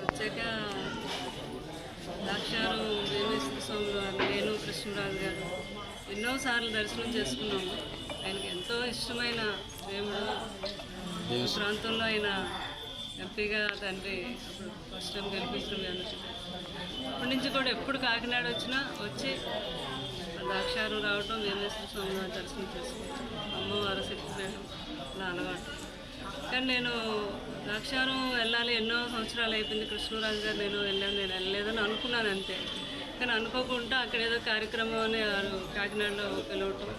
వచ్చాక ద్రాక్షారం వేమేశ్వర స్వామి వారు, నేను కృష్ణరాజు గారు ఎన్నోసార్లు దర్శనం చేసుకున్నాము. ఆయనకి ఎంతో ఇష్టమైన దేవుడు. ప్రాంతంలో ఆయన ఎంపీగా తండ్రి అప్పుడు ఫస్ట్ టైం గెలిపించడం అందరికీ. అప్పటి నుంచి కూడా ఎప్పుడు కాకినాడ వచ్చినా వచ్చి ద్రాక్షారం రావటం, వేమేశ్వర స్వామి వారి దర్శనం చేసుకోవడం, అమ్మవారు శక్తిపీఠం అలా అలవాటు. కానీ నేను ద్రాక్షారం వెళ్ళాలి ఎన్నో సంవత్సరాలు అయిపోయింది. కృష్ణరాజు గారు నేను వెళ్ళలేదని అనుకున్నాను అంతే. కానీ అనుకోకుండా అక్కడ ఏదో కార్యక్రమం అని కాకినాడలో పిలవటం,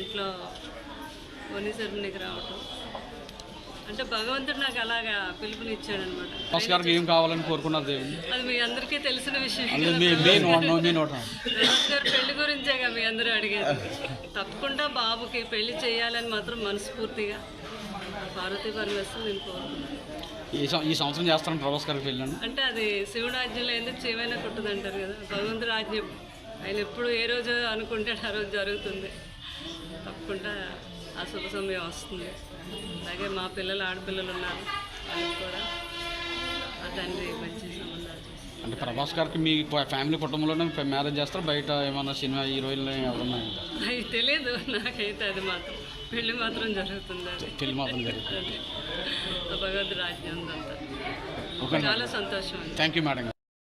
ఇంట్లో వని సెరమనీకి రావటం, అంటే భగవంతుడు నాకు అలాగా పిలుపునిచ్చాడు అనమాట. భాస్కర్కి ఏం కావాలని కోరుకున్నారు దేవుని? అది మీ అందరికీ తెలిసిన విషయం. భాస్కర్ పెళ్లి గురించేగా మీ అందరూ అడిగారు. తప్పకుండా బాబుకి పెళ్లి చేయాలని మాత్రం మనస్ఫూర్తిగా పార్వతీ పరమేశ్వరుని నేను కోరుకున్నాను. ఈ సంవత్సరం చేస్తాను ప్రభాస్ గారికి పెళ్ళాను అంటే అది శివుడు ఆజ్ఞలో ఎందుకు చేయమైనా కుట్టదు అంటారు కదా. భగవంతుడు ఆజ్ఞ ఆయన ఎప్పుడు ఏ రోజు అనుకుంటే ఆ రోజు జరుగుతుంది. తప్పకుండా ఆ శుభ సమయం వస్తుంది. అలాగే మా పిల్లలు ఆడపిల్లలు ఉన్నారు, వాళ్ళకి కూడా ఆ తండ్రి మంచి సంబంధాలు చేస్తారు. అంటే ప్రభాస్ గారికి మీ ఫ్యామిలీ కుటుంబంలోనే మ్యారేజ్ చేస్తారు, బయట ఏమన్నా సినిమా హీరోయిన్లు ఎవరన్నా? అది తెలియదు నాకైతే. అది మాత్రం పెళ్లి మాత్రం జరుగుతుంది. అది పెళ్లి మాత్రం జరుగుతుంది. భగవంతుడు ఆజ్ఞ ఉందంతా. ఓకే, చాలా సంతోషం. Thank you madam.